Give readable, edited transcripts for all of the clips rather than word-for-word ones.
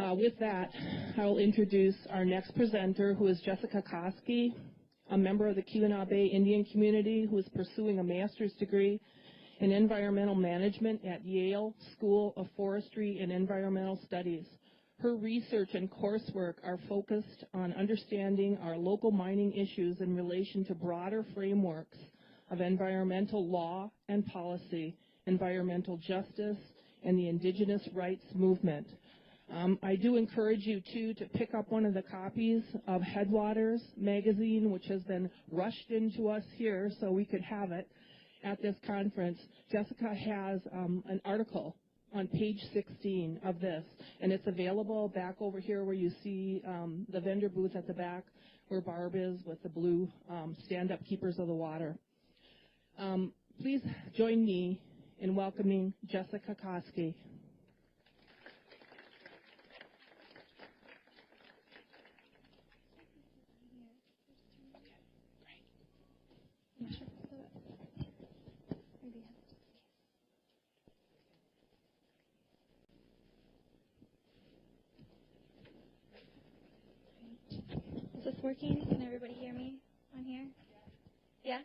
With that, I will introduce our next presenter, who is Jessica Koski, a member of the Keweenaw Bay Indian community who is pursuing a master's degree in environmental management at Yale School of Forestry and Environmental Studies. Her research and coursework are focused on understanding our local mining issues in relation to broader frameworks of environmental law and policy, environmental justice, and the Indigenous rights movement. I do encourage you, too, to pick up one of the copies of Headwaters magazine, which has been rushed into us here so we could have it at this conference. Jessica has an article on page 16 of this, and it's available back over here where you see the vendor booth at the back where Barb is with the blue stand-up keepers of the water. Please join me in welcoming Jessica Koski. Is this working? Can everybody hear me on here? Yeah?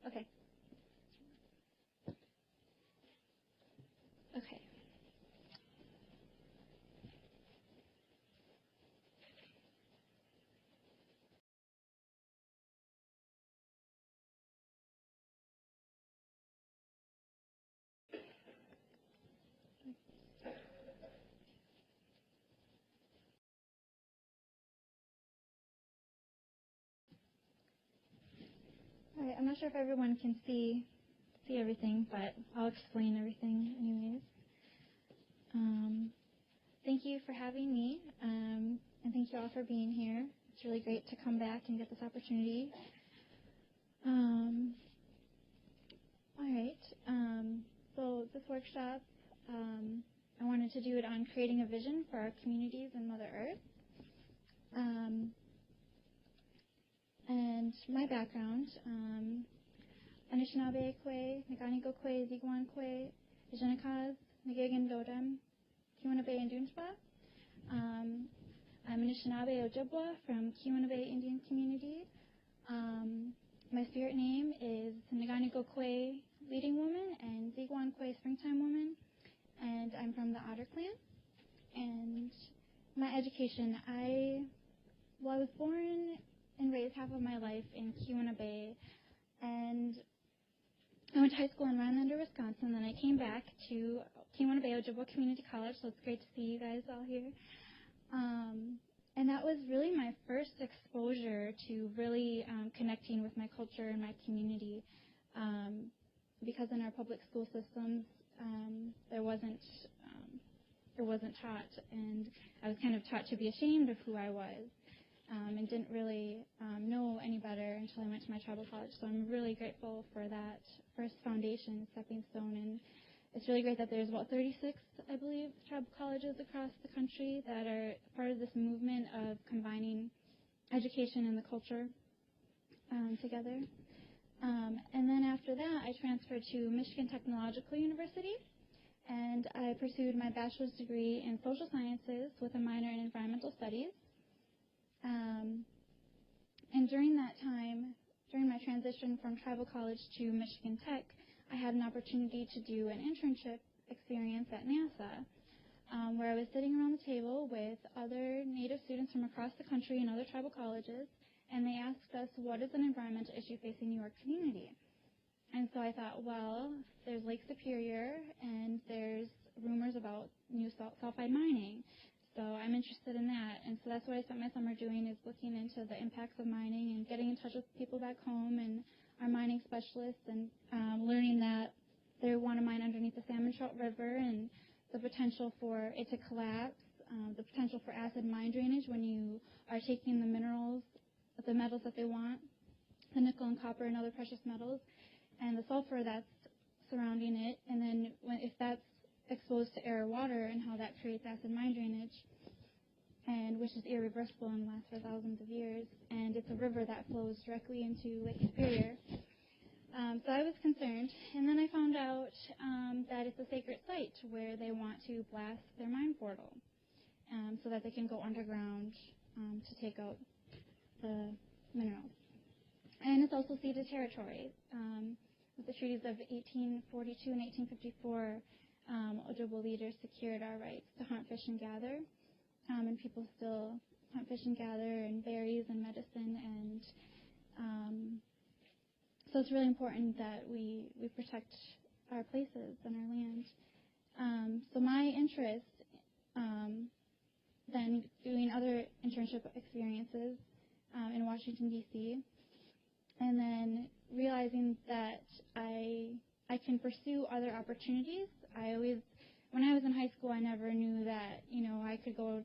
Okay. Okay. All right, I'm not sure if everyone can see everything, but I'll explain everything anyways. Thank you for having me, and thank you all for being here. It's really great to come back and get this opportunity. All right, so this workshop, I wanted to do it on creating a vision for our communities and Mother Earth. And my background, Anishinaabe Kwe, Naganigo Kwe, Ziguan Kwe, Ijenakaz, Nagagan Dodem, Keweenaw Bay and Doonspa. I'm Anishinaabe Ojibwa from Keweenaw Bay Indian Community. My spirit name is Naganigo Kwe, Leading Woman, and Ziguan Kwe, Springtime Woman, and I'm from the Otter Clan. And my education, I was born and raised half of my life in Keweenaw Bay, and I went to high school in Rhinelander, Wisconsin. Then I came back to Keweenaw Bay Ojibwa Community College, so it's great to see you guys all here. And that was really my first exposure to really connecting with my culture and my community, because in our public school systems, there wasn't taught, and I was kind of taught to be ashamed of who I was. And didn't really know any better until I went to my tribal college. So I'm really grateful for that first foundation, stepping stone. And it's really great that there's about 36, I believe, tribal colleges across the country that are part of this movement of combining education and the culture together. And then after that, I transferred to Michigan Technological University, and I pursued my bachelor's degree in social sciences with a minor in environmental studies. And during that time, during my transition from tribal college to Michigan Tech, I had an opportunity to do an internship experience at NASA, where I was sitting around the table with other Native students from across the country and other tribal colleges, and they asked us, what is an environmental issue facing your community? And so I thought, well, there's Lake Superior, and there's rumors about new sulfide mining. So I'm interested in that, and so that's what I spent my summer doing, is looking into the impacts of mining and getting in touch with people back home and our mining specialists, and learning that they want to mine underneath the Salmon Trout River and the potential for it to collapse, the potential for acid mine drainage when you are taking the minerals, the metals that they want, the nickel and copper and other precious metals, and the sulfur that's surrounding it, and then if that's exposed to air or water, and how that creates acid mine drainage, and which is irreversible and lasts for thousands of years. And it's a river that flows directly into Lake Superior. So I was concerned, and then I found out that it's a sacred site where they want to blast their mine portal. so that they can go underground to take out the minerals. And it's also ceded territory. With the treaties of 1842 and 1854, Ojibwe leaders secured our rights to hunt, fish, and gather. And people still hunt, fish, and gather, and berries and medicine. And so it's really important that we protect our places and our land. So my interest, then doing other internship experiences in Washington, D.C., and then realizing that I can pursue other opportunities. When I was in high school, I never knew that, I could go,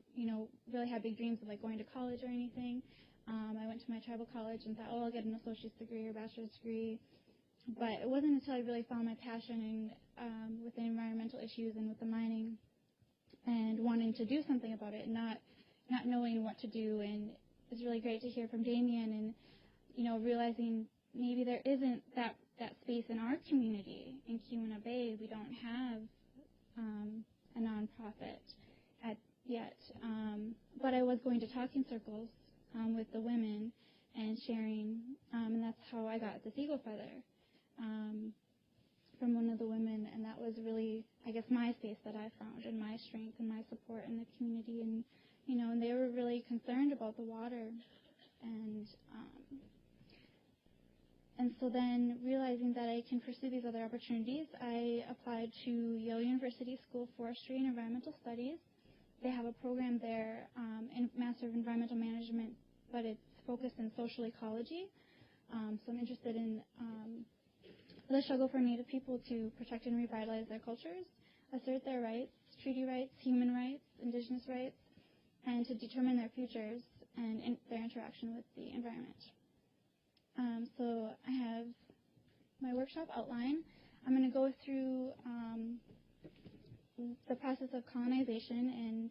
really have big dreams of like going to college or anything. I went to my tribal college and thought, I'll get an associate's degree or bachelor's degree. But it wasn't until I really found my passion with the environmental issues and with the mining and wanting to do something about it, not knowing what to do. And it's really great to hear from Damien and, realizing maybe there isn't that space in our community in Keweenaw Bay. We don't have a nonprofit yet. But I was going to talking circles with the women and sharing, and that's how I got this eagle feather from one of the women, and that was really, I guess, my space that I found and my strength and my support in the community. And, and they were really concerned about the water. And so then realizing that I can pursue these other opportunities, I applied to Yale University School of Forestry and Environmental Studies. They have a program there in Master of Environmental Management, but it's focused in social ecology. So I'm interested in the struggle for Native people to protect and revitalize their cultures, assert their rights, treaty rights, human rights, Indigenous rights, and to determine their futures and their interaction with the environment. So I have my workshop outline. I'm going to go through the process of colonization,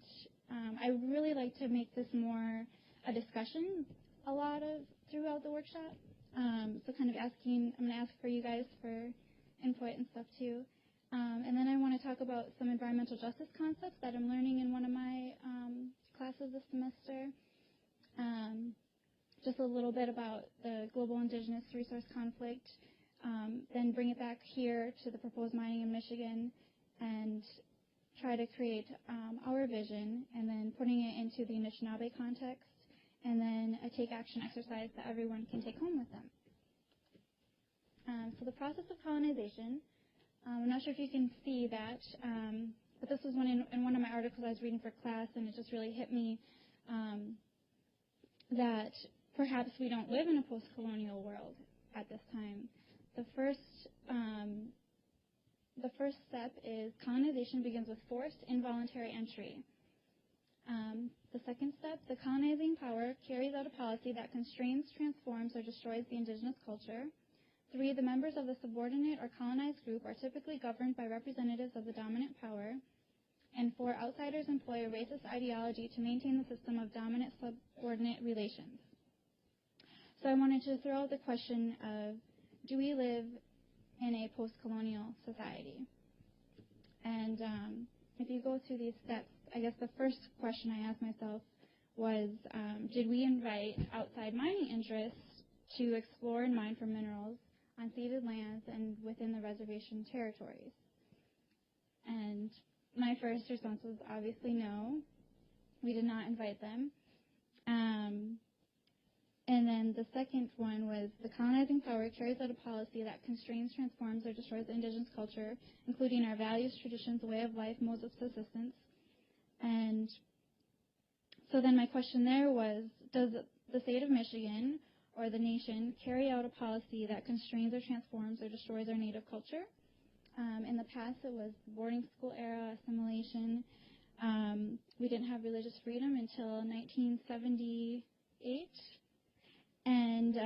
and I really like to make this more a discussion throughout the workshop. So kind of I'm going to ask for you guys for input and stuff too. And then I want to talk about some environmental justice concepts that I'm learning in one of my classes this semester. Just a little bit about the global indigenous resource conflict, then bring it back here to the proposed mining in Michigan and try to create our vision, and then putting it into the Anishinaabe context, and then a take action exercise that everyone can take home with them. So the process of colonization, I'm not sure if you can see that, but this was in one of my articles I was reading for class, and it just really hit me that perhaps we don't live in a post-colonial world at this time. The first step is colonization begins with forced involuntary entry. The second step, the colonizing power carries out a policy that constrains, transforms, or destroys the indigenous culture. 3, the members of the subordinate or colonized group are typically governed by representatives of the dominant power. And 4, outsiders employ a racist ideology to maintain the system of dominant-subordinate relations. So I wanted to throw out the question of, do we live in a post-colonial society? And if you go through these steps, I guess the first question I asked myself was, did we invite outside mining interests to explore and mine for minerals on ceded lands and within the reservation territories? And my first response was obviously no. We did not invite them. And then the second one was the colonizing power carries out a policy that constrains, transforms, or destroys the indigenous culture, including our values, traditions, way of life, modes of subsistence. And so then my question there was, does the state of Michigan or the nation carry out a policy that constrains or transforms or destroys our native culture? In the past, it was boarding school era, assimilation. We didn't have religious freedom until 1978. And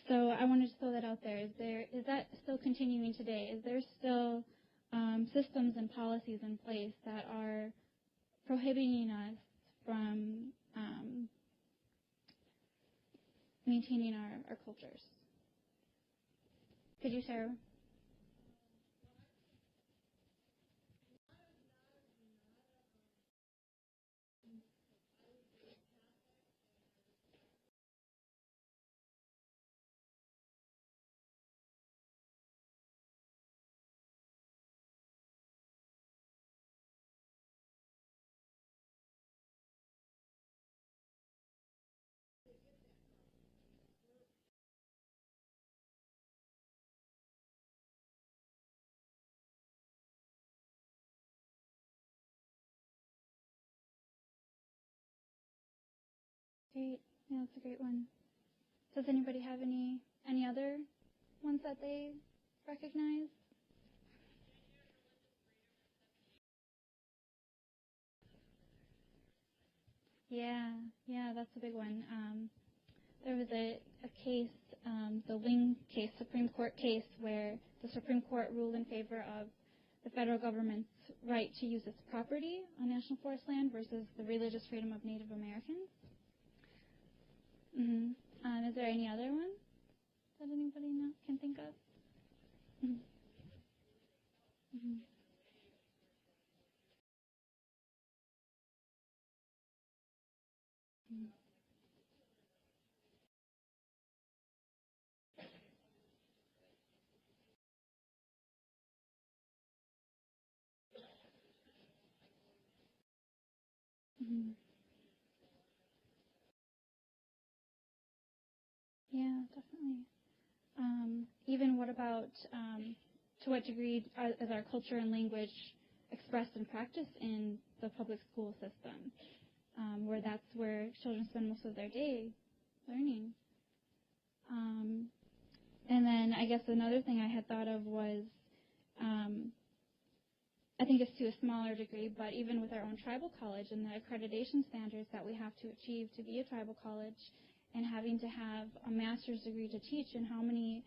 so I wanted to throw that out there. Is that still continuing today? Is there still systems and policies in place that are prohibiting us from maintaining our cultures? Could you share? Great. Yeah, that's a great one. Does anybody have any other ones that they recognize? Yeah, that's a big one. There was a case, the Wing case, Supreme Court case, where the Supreme Court ruled in favor of the federal government's right to use its property on national forest land versus the religious freedom of Native Americans. Is there any other one that anybody can think of? Mm-hmm. Mm-hmm. Mm-hmm. Yeah, definitely. Even what about, to what degree is our culture and language expressed and practiced in the public school system, where that's where children spend most of their day learning? And then I guess another thing I had thought of was, I think it's to a smaller degree, but even with our own tribal college and the accreditation standards that we have to achieve to be a tribal college, and having to have a master's degree to teach, and how many,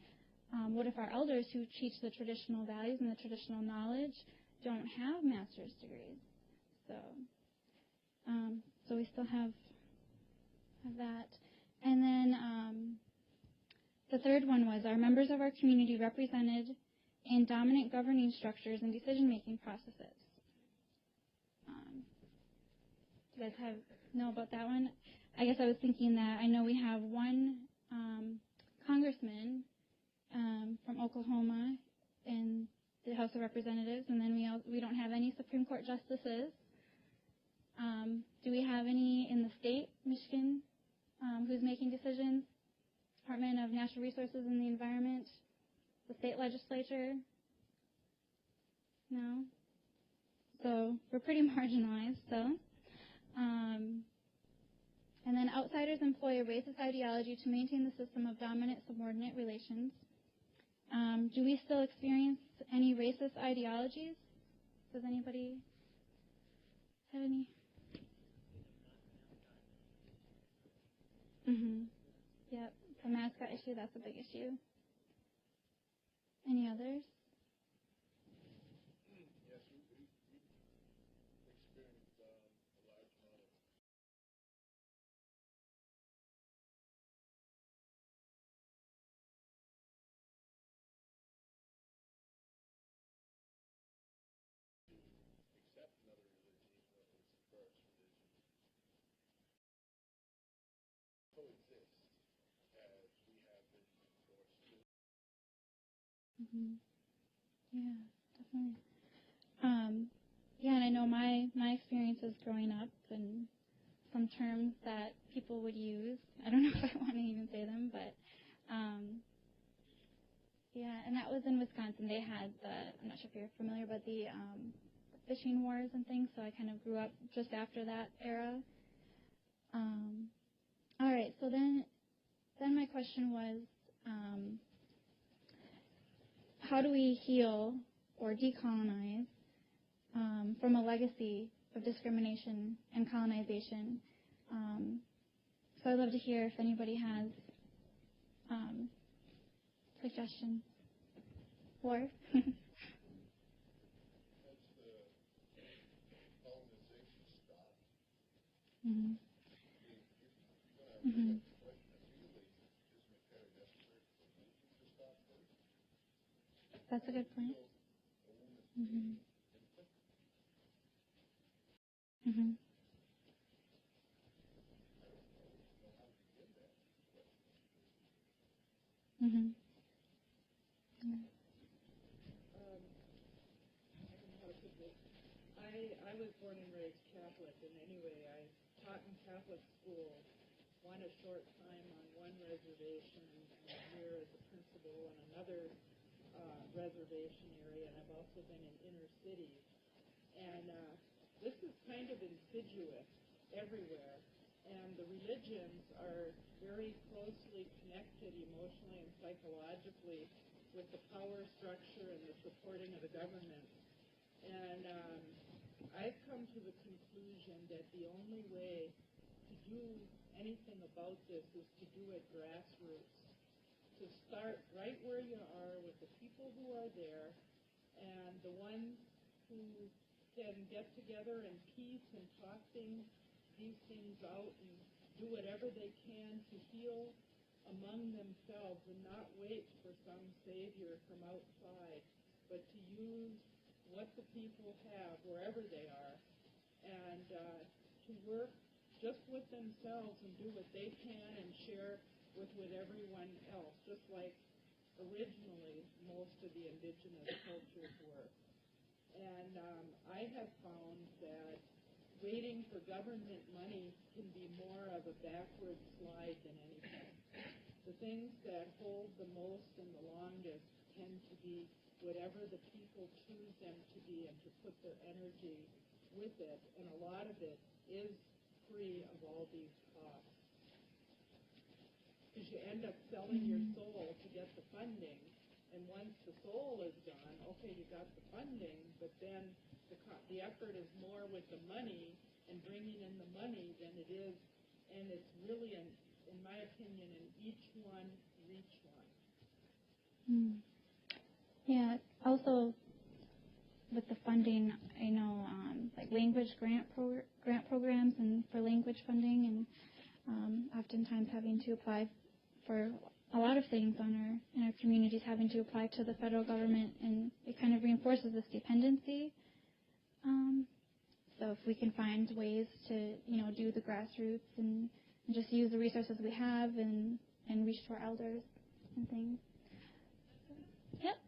what if our elders who teach the traditional values and the traditional knowledge don't have master's degrees? So we still have that. And then the third one was, are members of our community represented in dominant governing structures and decision-making processes? Do you guys know about that one? I guess I was thinking that I know we have one congressman from Oklahoma in the House of Representatives, and then we don't have any Supreme Court justices. Do we have any in the state, Michigan, who's making decisions? Department of Natural Resources and the Environment, the state legislature? No? So we're pretty marginalized still. And then outsiders employ a racist ideology to maintain the system of dominant-subordinate relations. Do we still experience any racist ideologies? Does anybody have any? Yep. The mascot issue, that's a big issue. Any others? Yes, we experienced a large amount of accept another religion, even though it's the first religion, coexist as we have been forced to. Yeah, definitely. Yeah, and I know my experiences growing up, and some terms that people would use. I don't know if I want to even say them, but yeah, and that was in Wisconsin. They had I'm not sure if you're familiar, but the fishing wars and things, so I kind of grew up just after that era. All right, so then my question was, how do we heal or decolonize from a legacy of discrimination and colonization? So I'd love to hear if anybody has suggestions. Or? As the colonization stopped, Mm-hmm. you're going to bring up the question of legally, isn't it kind of necessary for the movement to stop first? That's a good point. Mm-hmm. Mm-hmm. Mm-hmm. How to put this. I was born and raised Catholic, and anyway, I taught in Catholic school, one a short time on one reservation, and here as a principal in another reservation area, and I've also been in inner cities. And this is kind of insidious everywhere. And the religions are very closely connected emotionally and psychologically with the power structure and the supporting of the government. And I've come to the conclusion that the only way to do anything about this is to do it grassroots, to start right where you are with the people who are there and the ones who can get together in peace and talk these things out and do whatever they can to heal among themselves and not wait for some savior from outside, but to use what the people have wherever they are and to work just with themselves and do what they can and share with everyone else, just like originally most of the indigenous cultures were. And I have found that waiting for government money can be more of a backward slide than anything. The things that hold the most and the longest tend to be whatever the people choose them to be and to put their energy with it. And a lot of it is free of all these costs. Because you end up selling your soul to get the funding. And once the soul is gone, okay, you got the funding, but then the effort is more with the money and bringing in the money than it is, and it's really, in my opinion, an each one, reach one. Yeah, also with the funding, I know like language grant programs and for language funding, and oftentimes having to apply for a lot of things in our communities, having to apply to the federal government, and it kind of reinforces this dependency. So if we can find ways to, do the grassroots and just use the resources we have and reach to our elders and things. Yep.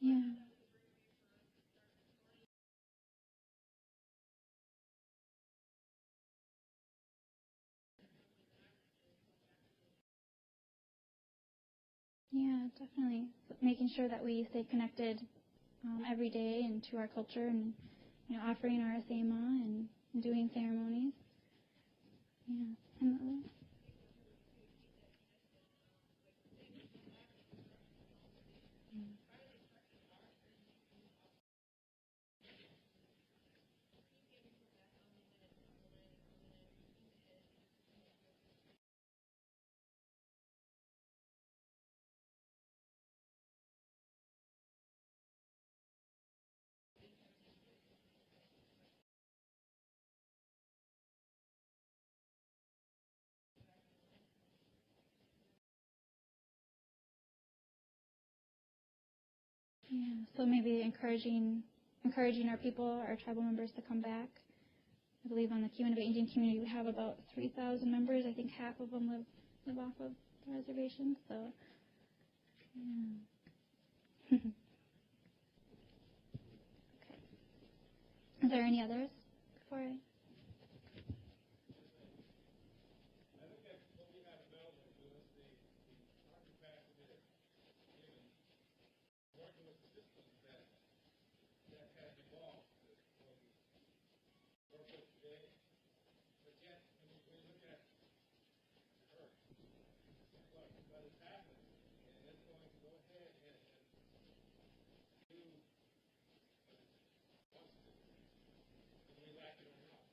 Yeah. Yeah, definitely. Making sure that we stay connected every day and to our culture, and offering our asema and doing ceremonies. Yeah. And, yeah. So maybe encouraging our people, our tribal members, to come back. I believe on the Keweenaw Bay Indian community we have about 3,000 members. I think half of them live off of the reservation. So, yeah. Okay. Is there any others before I? I think that what we have available to us, our capacity to even working with the systems that have evolved, that what we work with today. But yet, when you look at Earth, what is happening, and it's going to go ahead and do what it wants to, and we like it or not.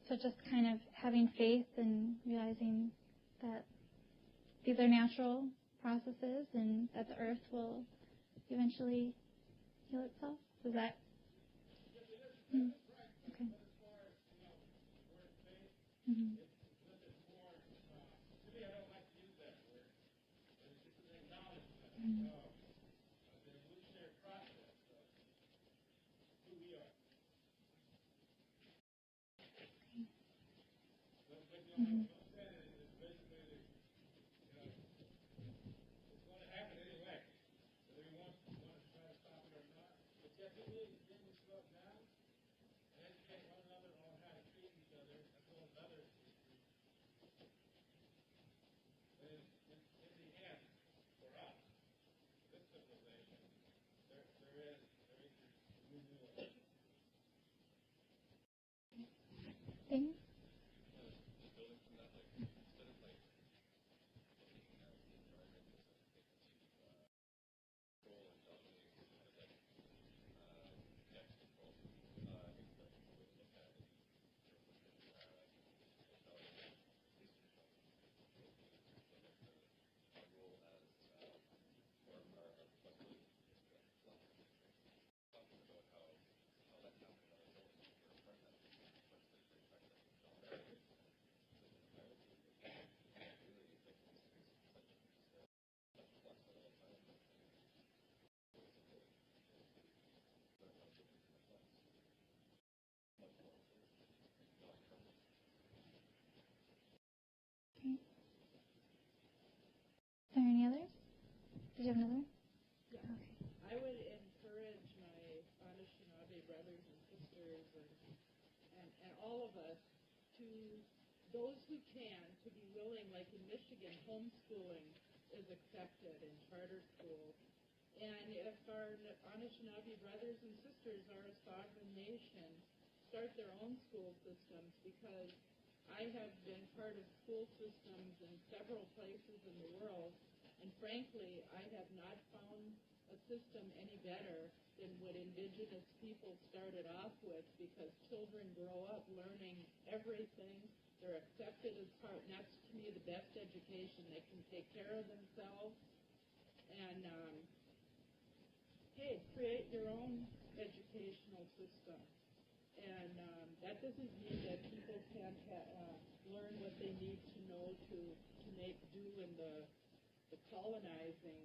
So just kind of having faith and realizing that these are natural processes and that the earth will eventually heal itself. Is that? Okay. Mm-hmm. Mm-hmm. Things? Okay. Is there any others? Did you have another? Yeah. Okay. I would encourage my Anishinaabe brothers and sisters and all of us to, those who can, to be willing, like in Michigan, homeschooling is accepted in charter schools. And if our Anishinaabe brothers and sisters are a sovereign nation, start their own school systems, because I have been part of school systems in several places in the world, and frankly, I have not found a system any better than what Indigenous people started off with, because children grow up learning everything. They're accepted as part, and that's to me the best education. They can take care of themselves, and create your own educational system. And that doesn't mean that people can't learn what they need to know to make do in the colonizing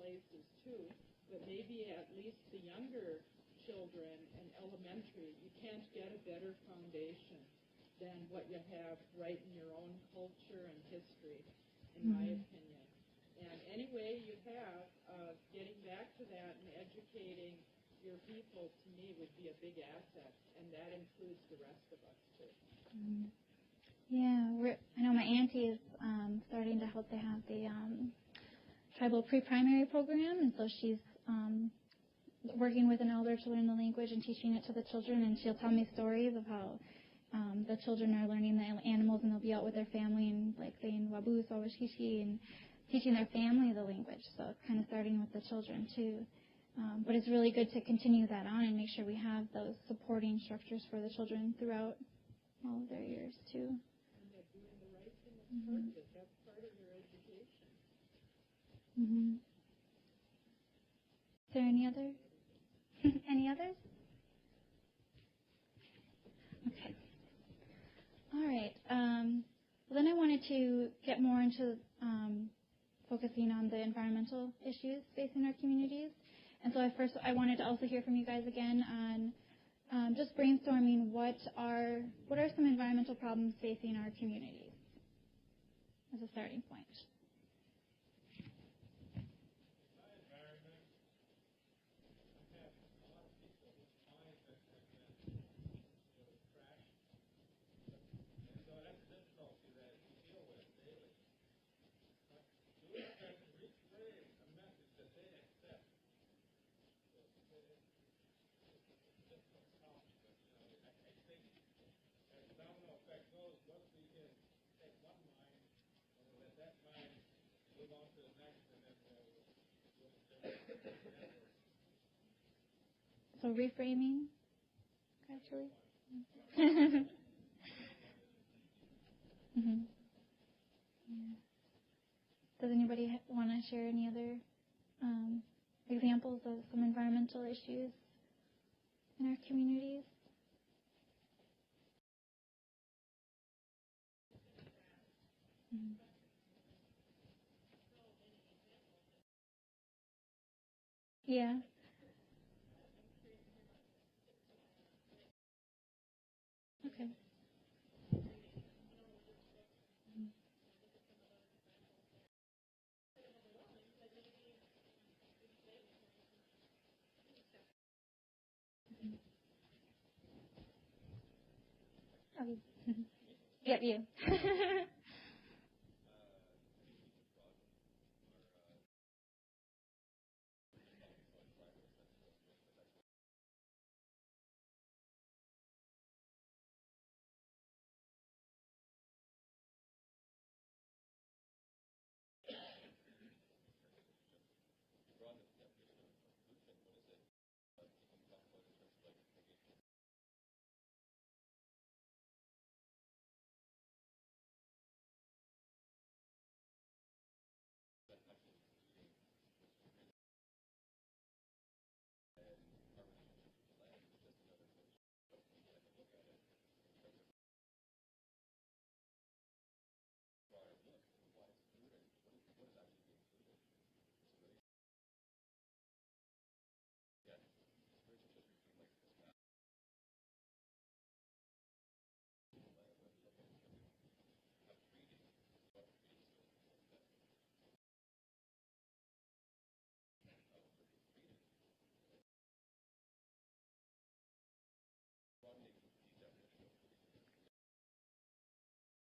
places too. But maybe at least the younger children in elementary, you can't get a better foundation than what you have right in your own culture and history, in my opinion. And any way you have of getting back to that and educating your people, to me, would be a big asset, and that includes the rest of us, too. Mm-hmm. Yeah, I know my auntie is starting to help. They have the tribal pre-primary program, and so she's working with an elder to learn the language and teaching it to the children, and she'll tell me stories of how the children are learning the animals, and they'll be out with their family and like saying wabu, sawashishi, and teaching their family the language. So it's kind of starting with the children too. But it's really good to continue that on and make sure we have those supporting structures for the children throughout all of their years too. And that doing the right thing is part of it. That's part of your education. Mm-hmm. Is there any other? Any others? Okay. All right. Well, then I wanted to get more into focusing on the environmental issues facing our communities. And so I wanted to also hear from you guys again on just brainstorming what are some environmental problems facing our communities as a starting point. So reframing, actually. Mm-hmm. Yeah. Does anybody want to share any other examples of some environmental issues in our communities? Mm-hmm. Yeah. Okay. Okay. Yep, you.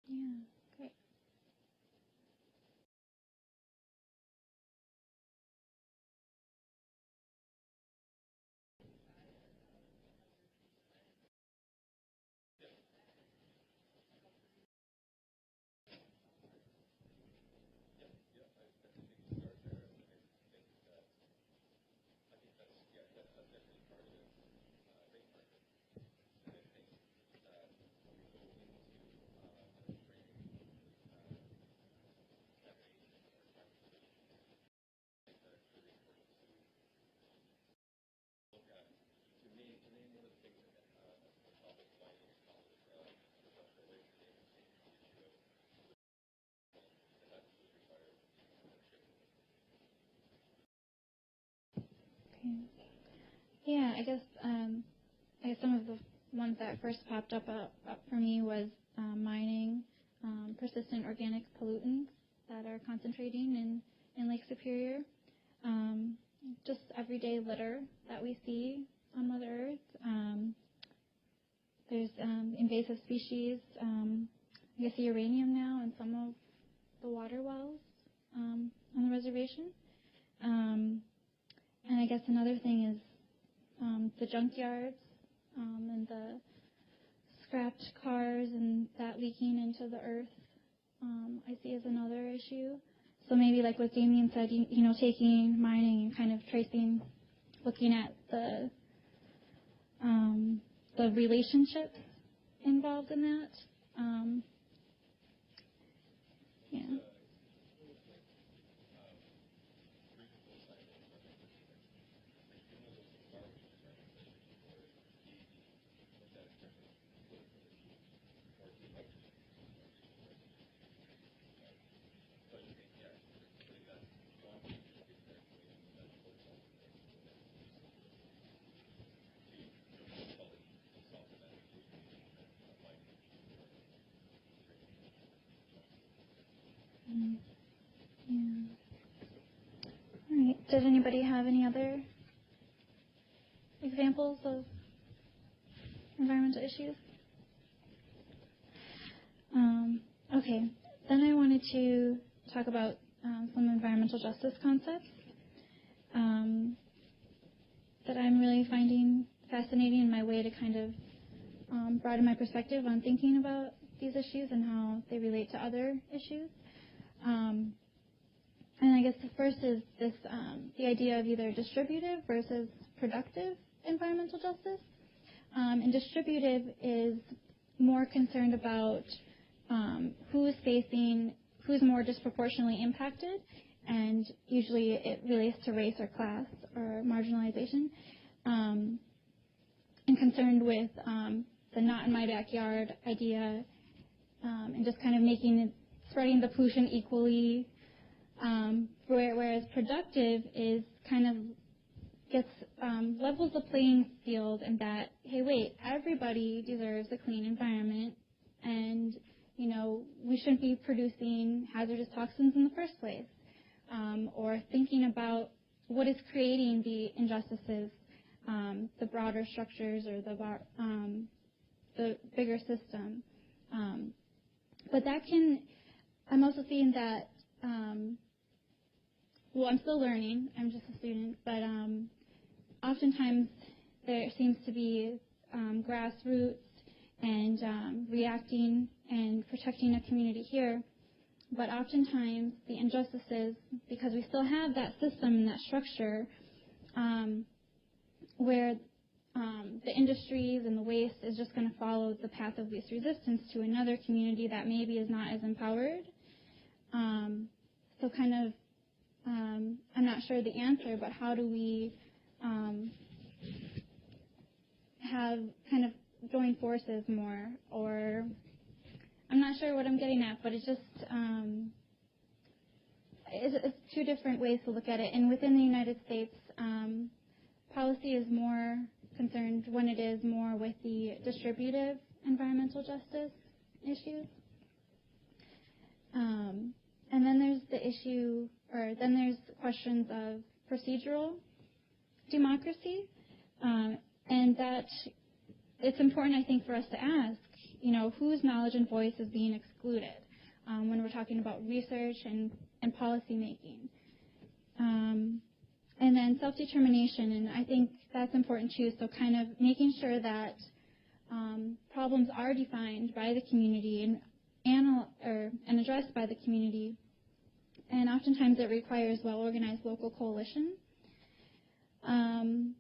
Yeah, great. Okay. Yeah, I guess some of the ones that first popped up for me was mining, persistent organic pollutants that are concentrating in Lake Superior, just everyday litter that we see on Mother Earth. There's invasive species. I see uranium now in some of the water wells on the reservation. And I guess another thing is the junkyards and the scrapped cars and that leaking into the earth, I see as another issue. So maybe like what Damien said, taking mining and kind of tracing, looking at the relationships involved in that. Yeah. Mm, yeah. All right. Does anybody have any other examples of environmental issues? Okay. Then I wanted to talk about some environmental justice concepts that I'm really finding fascinating in my way to kind of broaden my perspective on thinking about these issues and how they relate to other issues. And I guess the first is this the idea of either distributive versus productive environmental justice. And distributive is more concerned about who's more disproportionately impacted, and usually it relates to race or class or marginalization, and concerned with the not in my backyard idea, and just kind of spreading the pollution equally, whereas productive is kind of levels the playing field, and that, hey, wait, everybody deserves a clean environment, and we shouldn't be producing hazardous toxins in the first place, or thinking about what is creating the injustices, the broader structures or the bigger system. But I'm also seeing that, I'm still learning, I'm just a student, but oftentimes there seems to be grassroots and reacting and protecting a community here, but oftentimes the injustices, because we still have that system and that structure where the industries and the waste is just going to follow the path of least resistance to another community that maybe is not as empowered. So kind of, I'm not sure the answer, but how do we have kind of join forces more? Or I'm not sure what I'm getting at, but it's just it's two different ways to look at it. And within the United States, policy is more concerned when it is more with the distributive environmental justice issues. And then there's the issue, or then there's questions of procedural democracy, and that it's important, I think, for us to ask, whose knowledge and voice is being excluded when we're talking about research and policy making. And then self-determination, and I think that's important too, so kind of making sure that problems are defined by the community and addressed by the community, and oftentimes it requires well-organized local coalition. And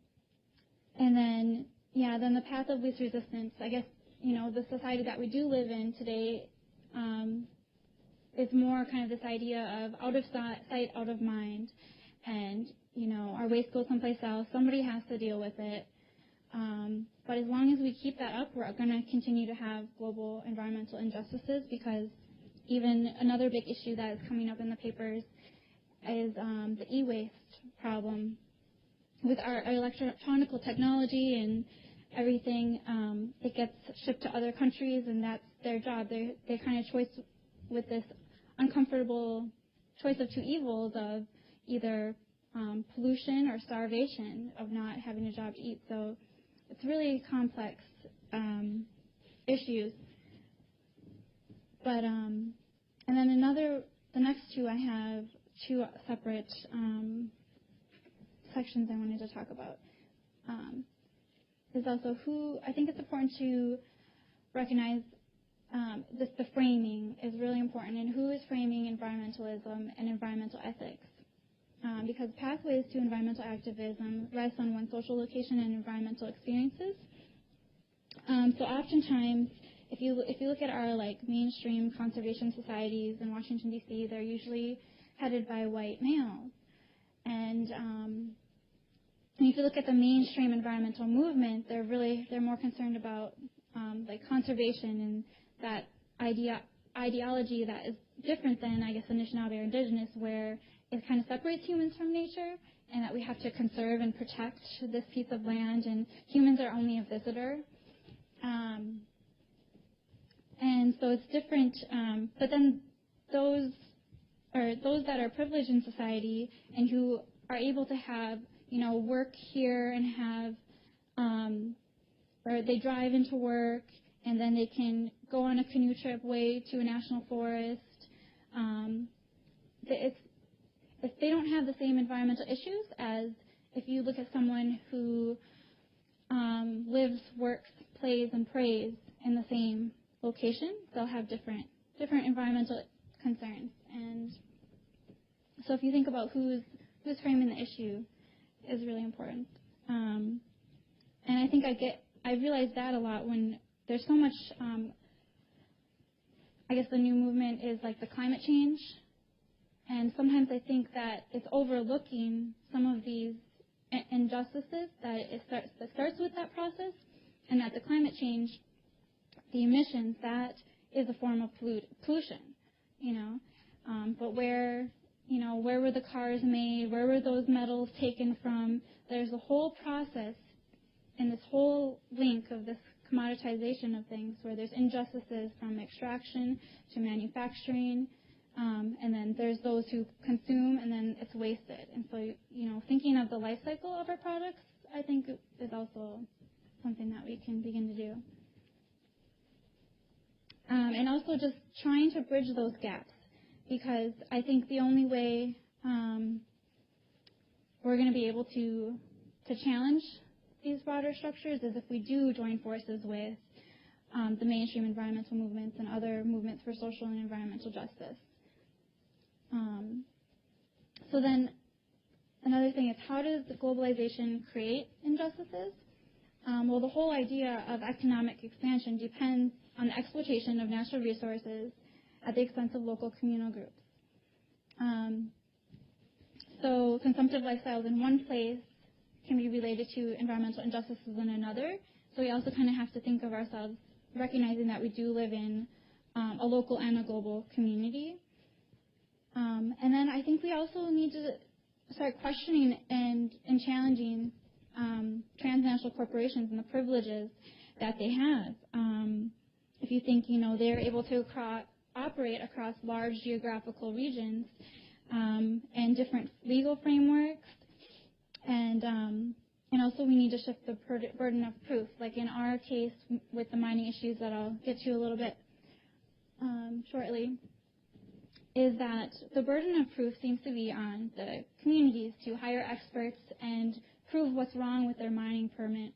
then, then the path of least resistance, I guess, the society that we do live in today is more kind of this idea of out of sight, out of mind, and, our waste goes someplace else, somebody has to deal with it. But as long as we keep that up, we're going to continue to have global environmental injustices, because even another big issue that is coming up in the papers is the e-waste problem. With our electronic technology and everything, it gets shipped to other countries, and that's their job. They're kind of choice with this uncomfortable choice of two evils of either pollution or starvation, of not having a job to eat. So it's really complex issues. But and then the next two, I have two separate sections I wanted to talk about. Is also I think it's important to recognize the framing is really important, and who is framing environmentalism and environmental ethics. Because pathways to environmental activism rest on one's social location and environmental experiences. So oftentimes, if you look at our mainstream conservation societies in Washington, D.C., they're usually headed by white males. And if you look at the mainstream environmental movement, they're more concerned about conservation and that ideology that is different than, I guess, Anishinaabe or Indigenous, where it kind of separates humans from nature, and that we have to conserve and protect this piece of land, and humans are only a visitor. And so it's different. But then those that are privileged in society and who are able to have, work here and have, or they drive into work and then they can go on a canoe trip way to a national forest. If they don't have the same environmental issues as if you look at someone who lives, works, plays, and prays in the same location, they'll have different environmental concerns. And so if you think about who's framing the issue, is really important. And I think I realized that a lot when there's so much, I guess the new movement is like the climate change. And sometimes I think that it's overlooking some of these injustices that starts with that process, and that the climate change, the emissions, that is a form of pollution, but where were the cars made? Where were those metals taken from? There's a whole process and this whole link of this commoditization of things where there's injustices from extraction to manufacturing, and then there's those who consume, and then it's wasted. And so, thinking of the life cycle of our products, I think is also something that we can begin to do. And also just trying to bridge those gaps, because I think the only way we're going to be able to challenge these broader structures is if we do join forces with the mainstream environmental movements and other movements for social and environmental justice. So then another thing is, how does the globalization create injustices? Well, the whole idea of economic expansion depends on the exploitation of natural resources at the expense of local communal groups. So consumptive lifestyles in one place can be related to environmental injustices in another. So we also kind of have to think of ourselves recognizing that we do live in a local and a global community. And then I think we also need to start questioning and challenging transnational corporations and the privileges that they have. If you think, they're able to operate across large geographical regions and different legal frameworks, and also we need to shift the burden of proof. Like in our case with the mining issues that I'll get to a little bit shortly, is that the burden of proof seems to be on the communities to hire experts and prove what's wrong with their mining permit,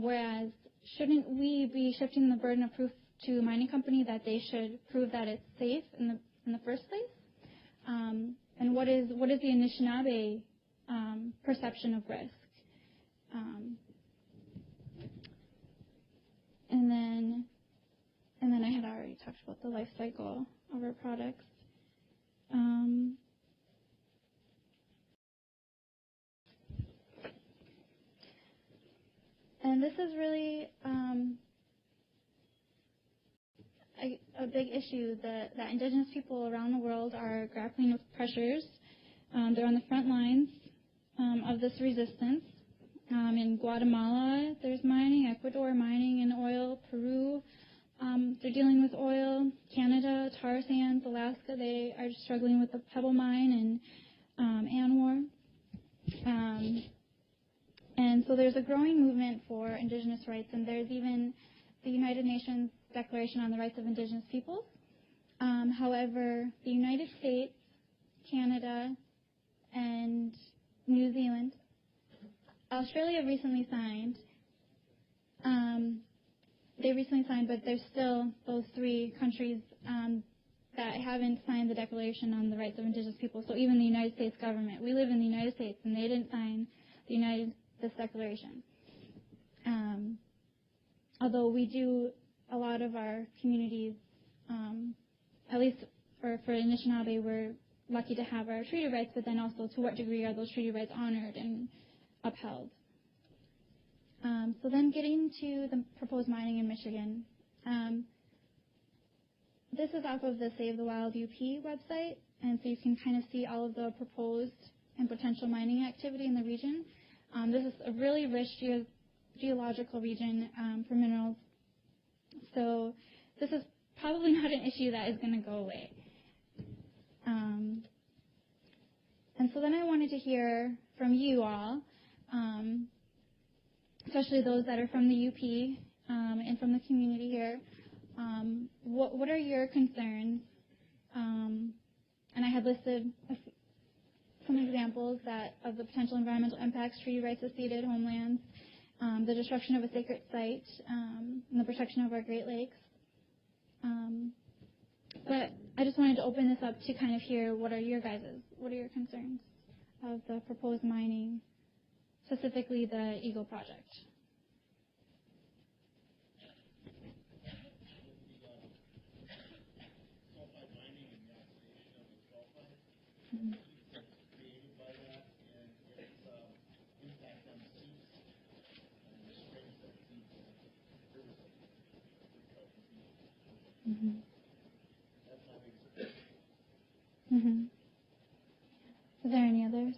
whereas shouldn't we be shifting the burden of proof to a mining company that they should prove that it's safe in the first place? And what is the Anishinaabe perception of risk? And then I had already talked about the life cycle of our products. And this is really a big issue that Indigenous people around the world are grappling with pressures. They're on the front lines of this resistance. In Guatemala, there's mining, Ecuador, mining and oil, Peru, they're dealing with oil, Canada, tar sands, Alaska, they are struggling with the pebble mine and ANWR. And so there's a growing movement for Indigenous rights, and there's even the United Nations Declaration on the Rights of Indigenous Peoples. However, the United States, Canada, and New Zealand, Australia recently signed. They recently signed, but there's still those three countries that haven't signed the Declaration on the Rights of Indigenous Peoples. So even the United States government, we live in the United States, and they didn't sign this declaration. Although we do, a lot of our communities, at least for Anishinaabe, we're lucky to have our treaty rights, but then also to what degree are those treaty rights honored and upheld? So then getting to the proposed mining in Michigan. This is off of the Save the Wild UP website, and so you can kind of see all of the proposed and potential mining activity in the region. This is a really rich geological region for minerals. So this is probably not an issue that is going to go away. And so then I wanted to hear from you all, especially those that are from the UP and from the community here. What are your concerns? And I had listed some examples of the potential environmental impacts, treaty rights of ceded homelands, the destruction of a sacred site, and the protection of our Great Lakes. But I just wanted to open this up to kind of hear what are your concerns of the proposed mining, specifically the Eagle project. created by that and its impact on seas and the springs that feed the rivers that we try to feed. That's my biggest opinion. Is there any others?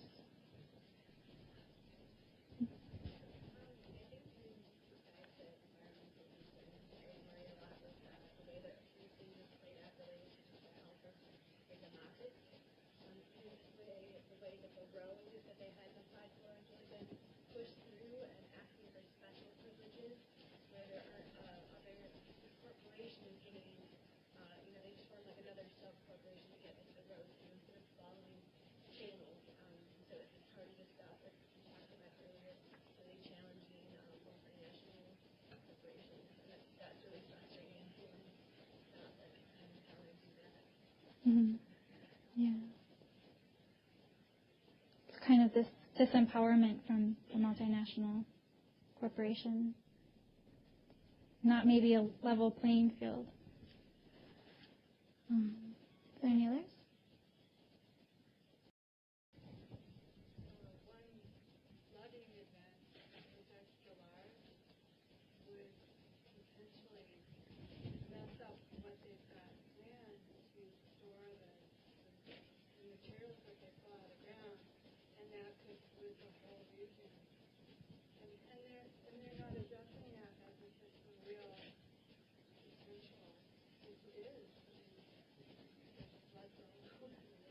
Yeah. It's kind of this disempowerment from the multinational corporation. Not maybe a level playing field. Is there any others?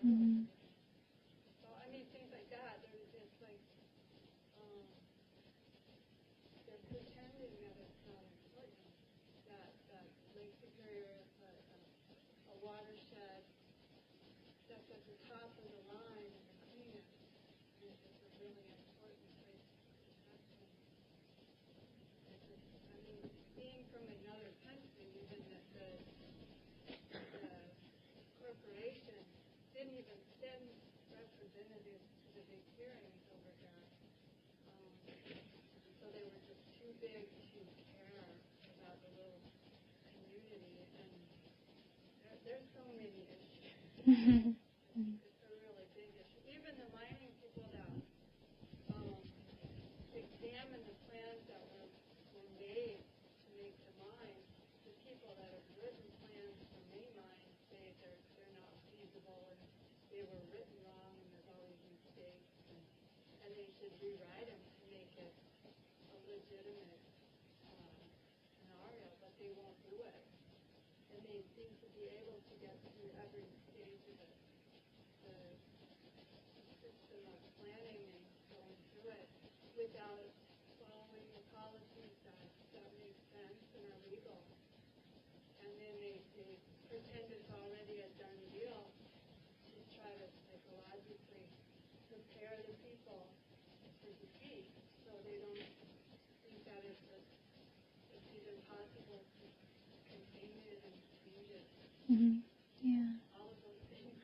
So, I mean, things like that, it's like, they're pretending that it's not important, that Lake Superior is a watershed that's at the top of the line in the cleanup, and it's a really important place to protect. I mean, being from another country, even that the corporation didn't even send representatives to the big hearings over here. So they were just too big to care about the little community. And there's so many issues. It's a really big issue. Even the mining people that examine the plans that were made to make the mine, the people that have written plans for main mines say they're not feasible and they were written wrong and there's always mistakes and they should rewrite them to make it a legitimate scenario, but they won't do it. And they seem to be able to get through every stage of the system of planning and going through it without following the policies that make sense and are legal. And then they pretend it's already a done deal to try to psychologically prepare the people for defeat, so they don't think that it's even possible to contain it and change it. Yeah. All of those things.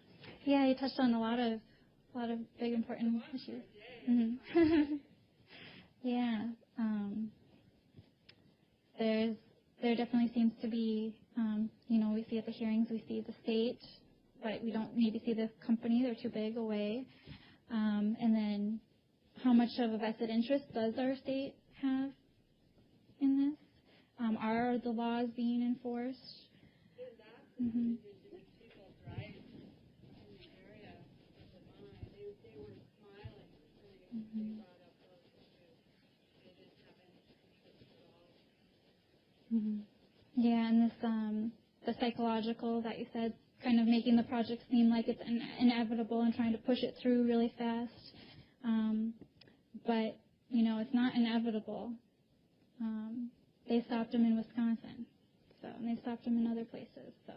Yeah, you touched on a lot of big important issues. Yeah. There definitely seems to be, we see at the hearings, we see the state, but we don't maybe see the company. They're too big away. And then how much of a vested interest does our state have in this? Are the laws being enforced? Indigenous people thrive in the area of the mine. They were smiling when they brought up those issues. They didn't have any interest at all. Yeah, and this the psychological that you said, kind of making the project seem like it's inevitable and trying to push it through really fast. But it's not inevitable. They stopped them in Wisconsin, and they stopped them in other places. So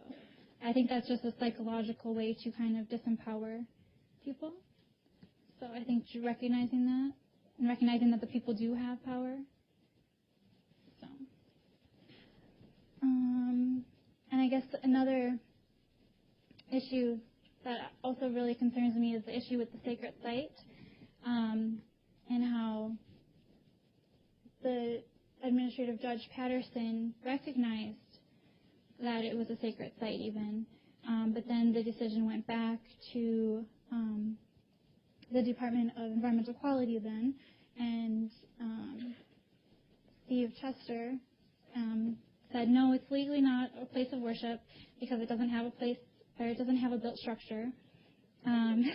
I think that's just a psychological way to kind of disempower people. So I think recognizing that and recognizing that the people do have power. So, and I guess another issue that also really concerns me is the issue with the sacred site, and how the Administrative Judge Patterson recognized that it was a sacred site even, but then the decision went back to the Department of Environmental Quality then, and Steve Chester said, no, it's legally not a place of worship because it doesn't have a place, or it doesn't have a built structure. And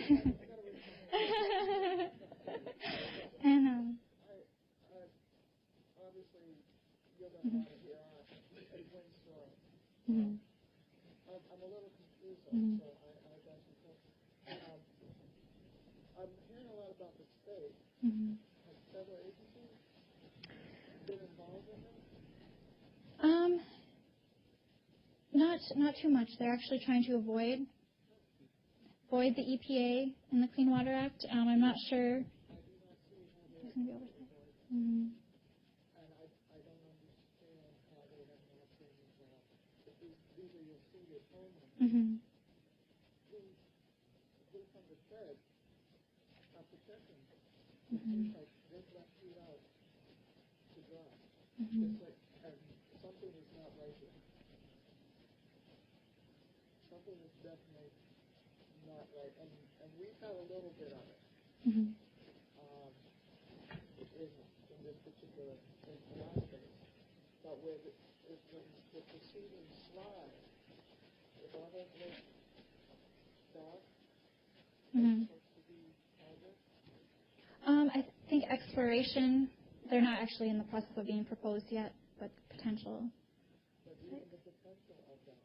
obviously, you're going to hear on a windstorm. Mhm. I'm a little confused, so I got some questions. I'm hearing a lot about the state. Mhm. Has federal agencies been involved in this? Not too much. They're actually trying to avoid the EPA and the Clean Water Act. I'm not sure. I do not see how There's they going to be oversight. Mm-hmm. and I don't understand how they have not been involved. If these are your senior homeowners, Mm-hmm. who from the Fed are protecting them? Mm-hmm. It's like they've left you out to dry. Mm-hmm. It's like, and something is not right here. Something is definitely not right, and we've had a little bit of it. Mm-hmm. In this particular in our case, but when the proceedings slide, if all that looks dark, Mm-hmm. supposed to be harder. I think exploration, they're not actually in the process of being proposed yet, but potential. But even the potential of that,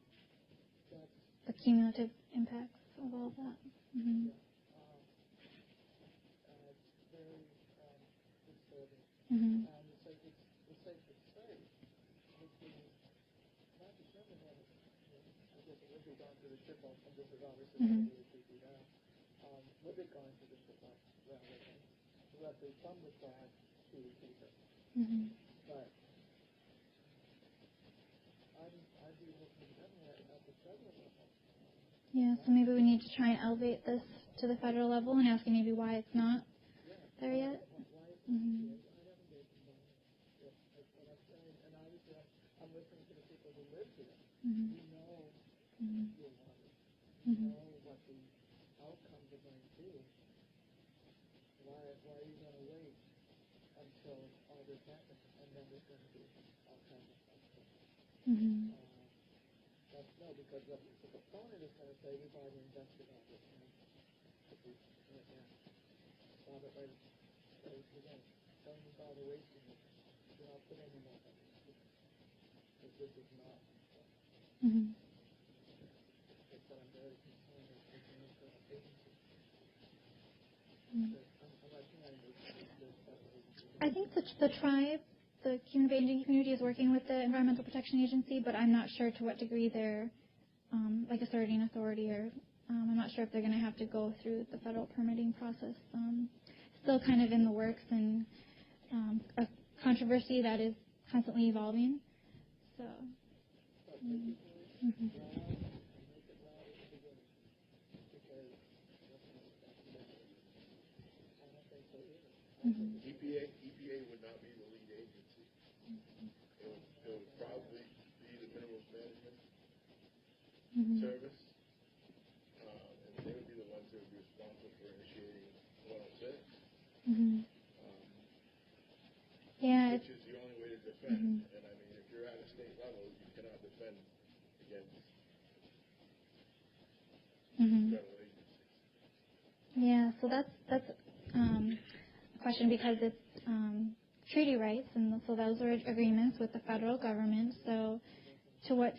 that's The cumulative impacts of all of that. Mm-hmm. very disturbing. Mm-hmm. And it's safe to say, would be not determined on it. I guess it would be gone to the ship off, and this is obviously Mm-hmm. not really creepy now. Would it gone to the ship off rather than directly from the side to the keeper? Mm-hmm. But I'd be looking definitely at the federal level. Yeah, so maybe we need to try and elevate this to the federal level and asking maybe why it's not there yet. Why is Mm-hmm. I haven't been involved. That's what I'm saying. And obviously, I'm listening to the people who live here. Mm-hmm. You know Mm-hmm. your water. You Mm-hmm. know what the outcomes are going to be. Why are you going to wait until all this happens, and then there's going to be all kinds of stuff? Mm-hmm. That's no, because the proponent is going to say we've already invested all this money. Stop it right again. Don't even bother wasting it. Do not put any more money. Because this is not. Mm-hmm. But I'm very concerned with the internal agency. Mm-hmm. I'm not hearing this agency. I think the tribe, the Indian community, is working with the Environmental Protection Agency, but I'm not sure to what degree they're like asserting authority, or I'm not sure if they're going to have to go through the federal permitting process. Still kind of in the works, and a controversy that is constantly evolving. So. Mm-hmm. EPA would not be the lead agency. It would probably be the Minerals Management Service, and they would be the ones that would be responsible for initiating 106. Mm-hmm. Yeah. Which is the only way to defend. And I mean, if you're at a state level, you cannot defend against federal agencies. Yeah, so that's a question because it's treaty rights, and so those are agreements with the federal government. So to what,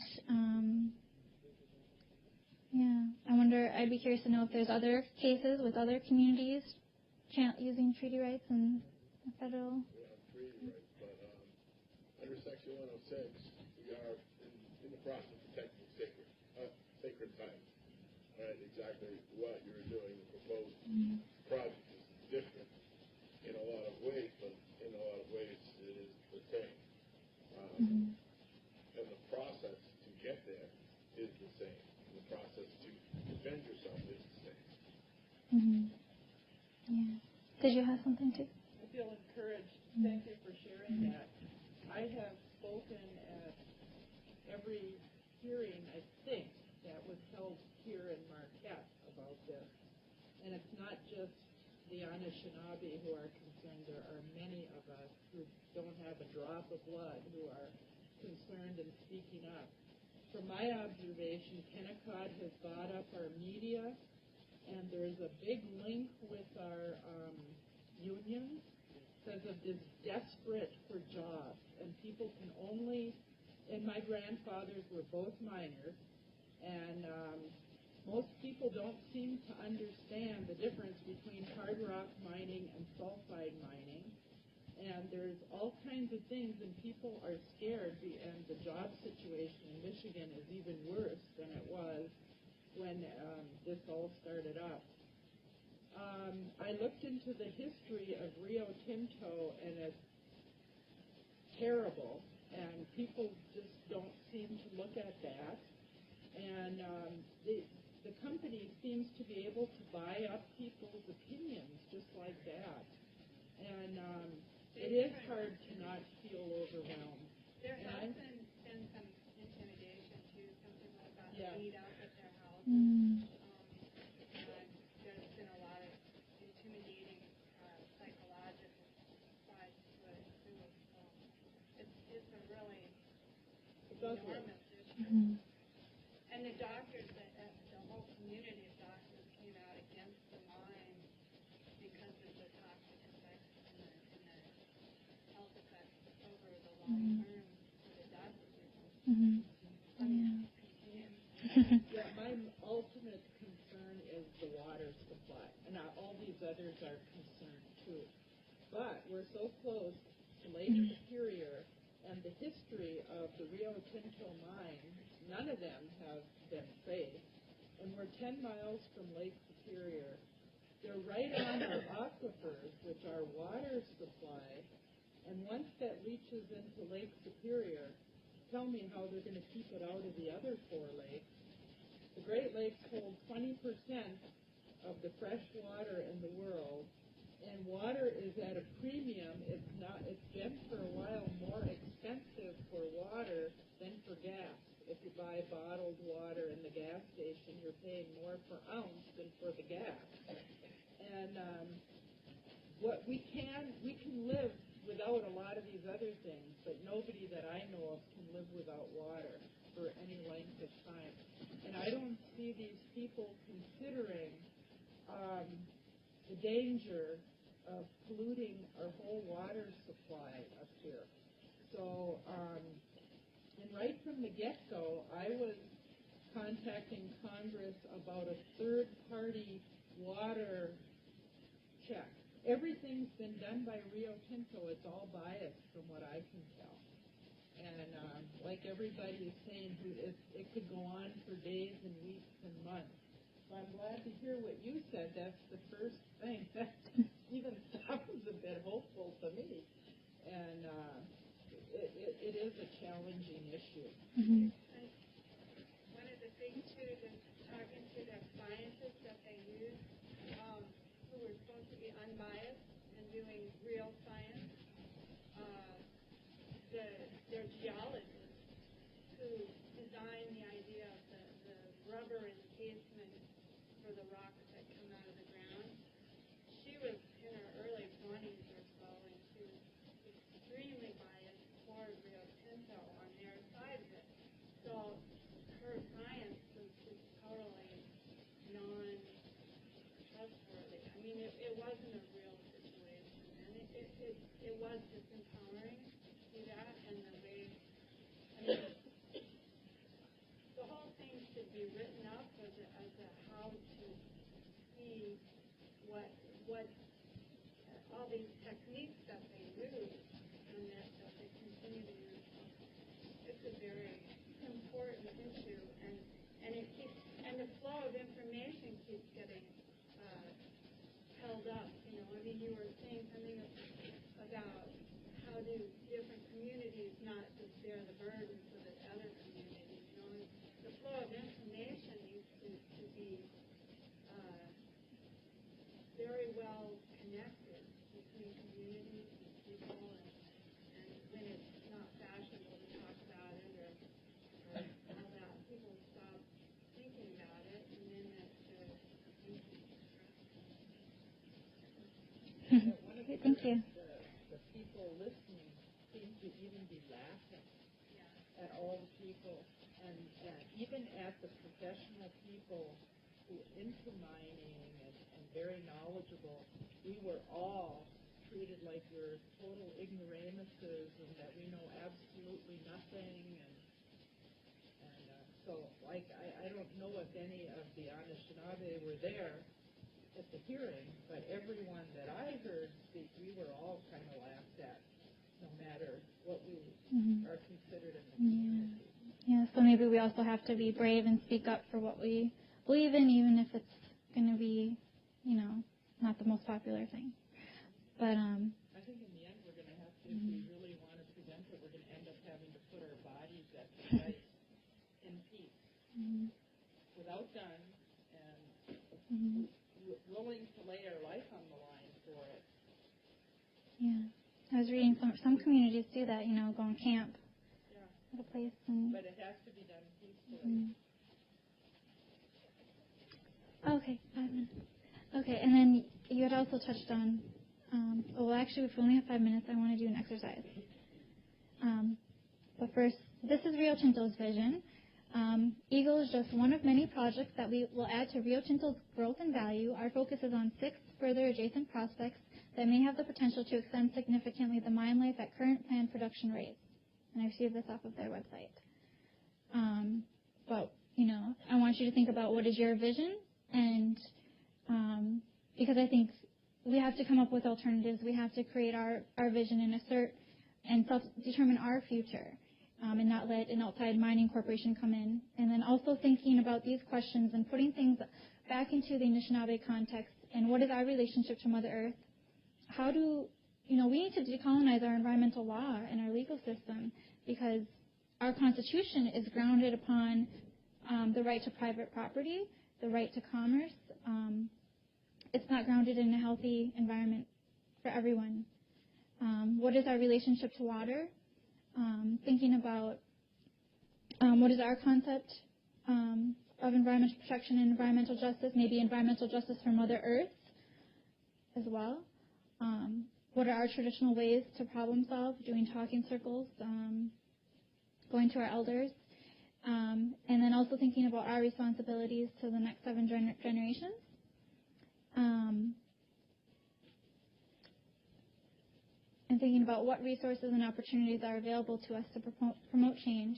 I wonder, I'd be curious to know if there's other cases with other communities using treaty rights and the federal. We don't have treaty rights, but under Section 106, we are in the process of protecting sacred sites. Right, exactly what you're doing, the proposed project is different in a lot of ways, but in a lot of ways it is the same. And the process to get there is the same. The process to defend yourself is the same. Yeah. Did you have something too? I feel encouraged. Thank you for sharing that. I have spoken at every hearing, I think, that was held here in Marquette about this. And it's not just the Anishinaabe who are concerned. There are many of us who don't have a drop of blood who are concerned and speaking up. From my observation, Kennecott has bought up our media, and there's a big link with our unions because of this desperate for jobs. And people can only, and my grandfathers were both miners, and most people don't seem to understand the difference between hard rock mining and sulfide mining. And there's all kinds of things, and people are scared, and the job situation in Michigan is even worse than it was when this all started up. I looked into the history of Rio Tinto, and it's terrible, and people just don't seem to look at that. And the company seems to be able to buy up people's opinions just like that. And it is hard to not feel overwhelmed. There has been some intimidation, too. Some people have gotten beat up at their houses. There's been a lot of intimidating psychological sides to it, too. It's a really enormous issue. And the doctors, the whole community of doctors came out against the mine because of the toxic effects and the health effects over the long term for the doctors. Yeah, my ultimate concern is the water supply. And now all these others are concerned too. But we're so close to Lake Superior, and the history of the Rio Tinto mine, none of them have been safe. And we're 10 miles from Lake Superior. They're right on our aquifers, which are water supply. And once that leaches into Lake Superior, tell me how they're going to keep it out of the other 4 lakes. The Great Lakes hold 20% of the fresh water in the world, and water is at a premium. It's been for a while more expensive for water than for gas. If you buy bottled water in the gas station, you're paying more per ounce than for the gas. And what we can live without a lot of these other things, but nobody that I know of can live without water for any length of time. And I don't see these people considering the danger of polluting our whole water supply up here. So, and right from the get-go, I was contacting Congress about a third-party water check. Everything's been done by Rio Tinto. It's all biased from what I can tell. And like everybody is saying, it could go on for days and weeks and months. So I'm glad to hear what you said. That's the first thing. That even sounds a bit hopeful to me. And it is a challenging issue. One of the things, too, is talking to the scientists that they use, who were supposed to be unbiased and doing real science. They're geologists who designed the idea of the rubber encasement for the rocks that come out of the ground. She was in her early 20s or so, and she was extremely biased toward Rio Tinto on their side of it. So her science was just totally non-trustworthy. I mean, it wasn't a real situation, and it was disempowering to see that, and the way, I mean, the whole thing should be written up as a how to see what all these techniques that they use and that they continue to use. It's a very important issue, and it keeps, and the flow of information keeps getting held up. You know, I mean, you were saying something about how do different communities not just bear the burden for the other communities. You know, and the flow of information needs to be very well connected between communities and people, and when it's not fashionable to talk about it or all that, people stop thinking about it, and then Thank you. The people listening seem to even be laughing at all the people, and even at the professional people who into mining and very knowledgeable. We were all treated like we're total ignoramuses and that we know absolutely nothing. And so, like, I don't know if any of the Anishinaabe were there at the hearing, but everyone that I heard speak, we were all kind of laughed at, no matter what we are considered in the community. Yeah, so maybe we also have to be brave and speak up for what we believe in, even if it's going to be, not the most popular thing. But I think in the end we're going to have to, if we really want to prevent it, we're going to end up having to put our bodies at the site in peace, without guns, and willing to lay our life on the line for it. Yeah, I was reading some communities do that, go and camp at a place. But it has to be done peacefully. Okay, 5 minutes. Okay, and then you had also touched on, actually, if we only have 5 minutes, I want to do an exercise. But first, this is Rio Tinto's vision. Eagle is just one of many projects that we will add to Rio Tinto's growth and value. Our focus is on 6 further adjacent prospects that may have the potential to extend significantly the mine life at current planned production rates. And I received this off of their website. But, I want you to think about what is your vision, and because I think we have to come up with alternatives. We have to create our vision and assert and self-determine our future, and not let an outside mining corporation come in. And then also thinking about these questions and putting things back into the Anishinaabe context, and what is our relationship to Mother Earth? How do, we need to decolonize our environmental law and our legal system, because our Constitution is grounded upon the right to private property, the right to commerce. It's not grounded in a healthy environment for everyone. What is our relationship to water? Thinking about what is our concept of environmental protection and environmental justice, maybe environmental justice for Mother Earth as well. What are our traditional ways to problem solve, doing talking circles, going to our elders, and then also thinking about our responsibilities to the next 7 generations. And thinking about what resources and opportunities are available to us to promote change.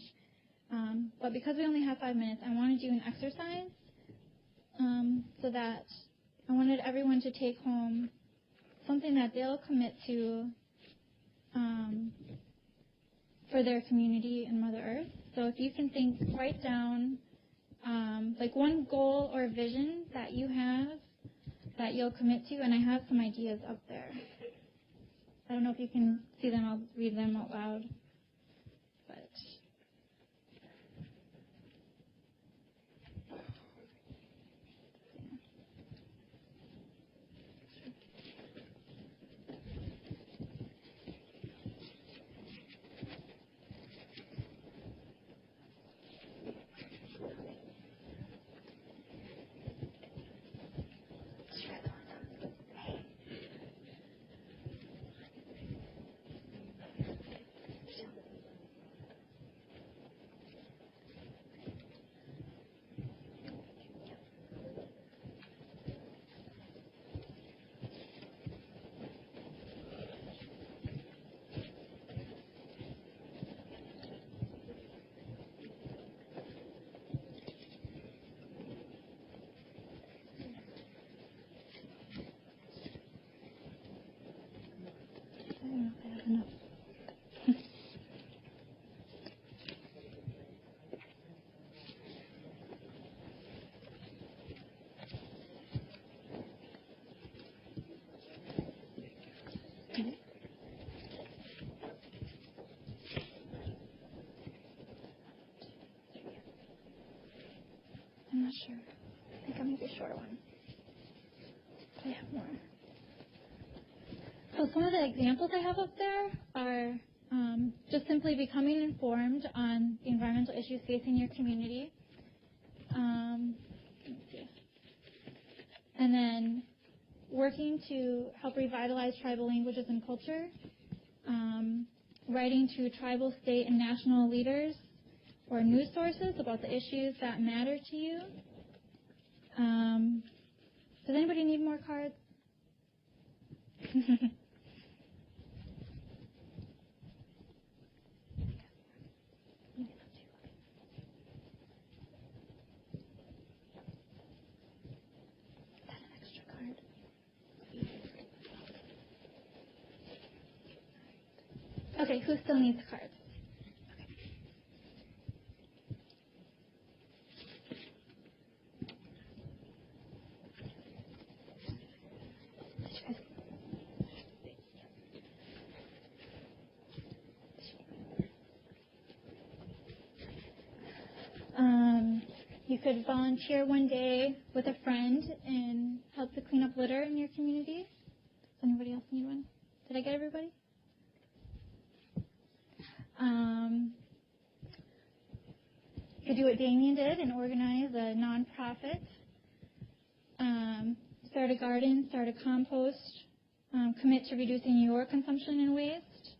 But because we only have 5 minutes, I want to do an exercise so that I wanted everyone to take home something that they'll commit to for their community and Mother Earth. So if you can write down like one goal or vision that you have that you'll commit to, and I have some ideas up there. I don't know if you can see them. I'll read them out loud. But I don't know if I have enough. I'm not sure. I think I might be a short one. But I have more. So some of the examples I have up there are just simply becoming informed on the environmental issues facing your community. Let me see. And then working to help revitalize tribal languages and culture, writing to tribal, state, and national leaders or news sources about the issues that matter to you. Does anybody need more cards? Okay, who still needs cards? You could volunteer one day with a friend and help to clean up litter in your community. Does anybody else need one? Did I get everybody? You could do what Damien did and organize a nonprofit. Start a garden, start a compost, commit to reducing your consumption and waste.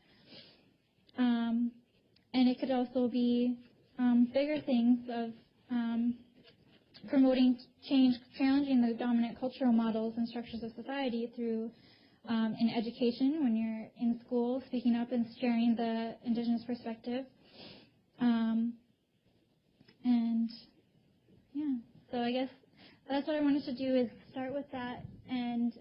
And it could also be bigger things of promoting change, challenging the dominant cultural models and structures of society through in education when you're in school, speaking up and sharing the Indigenous perspective. And yeah, so I guess that's what I wanted to do is start with that, and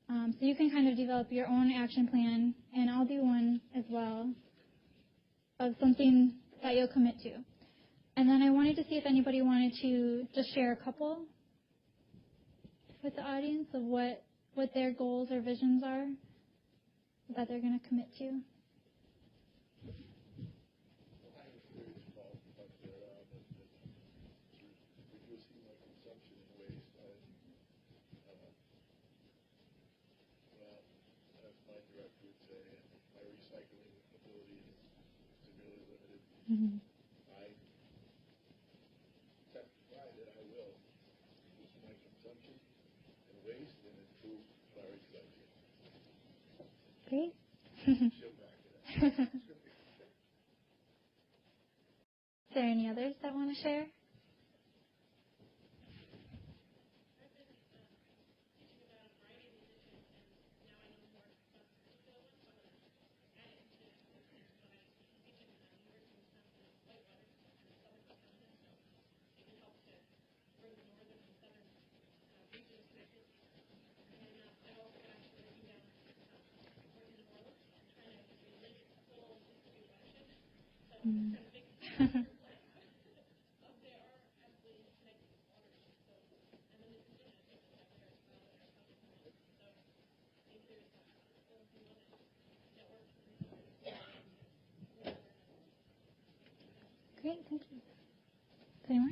so you can kind of develop your own action plan, and I'll do one as well of something that you'll commit to. And then I wanted to see if anybody wanted to just share a couple with the audience of what their goals or visions are that they're going to commit to. Mm-hmm. I testify that I will reduce my consumption and waste and improve my recycling. Great. She'll back it up. Is there any others that want to share? Great, thank you. Any more?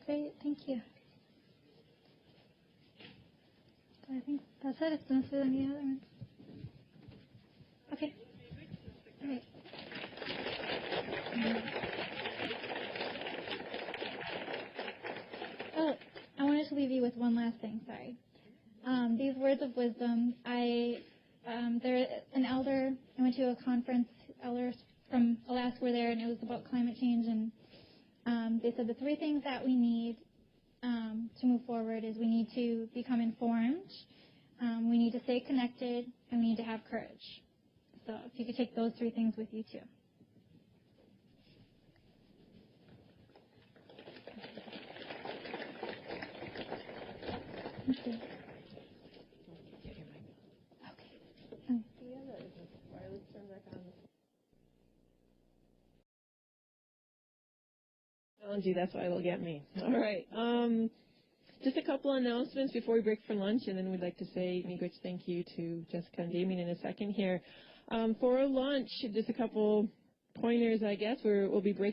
Great, thank you. So I think that's it. It's been through any other ones. Okay. All right. Oh, I wanted to leave you with one last thing. Sorry. These words of wisdom. An elder. I went to a conference. Elders from Alaska were there, and it was about climate change. And they said the three things that we need to move forward is we need to become informed, we need to stay connected, and we need to have courage. So if you could take those three things with you too. Thank you. Technology, that's why it'll get me. All right. Just a couple announcements before we break for lunch, and then we'd like to say a great thank you to Jessica and Damien in a second here. For lunch, just a couple pointers, I guess. We'll be breaking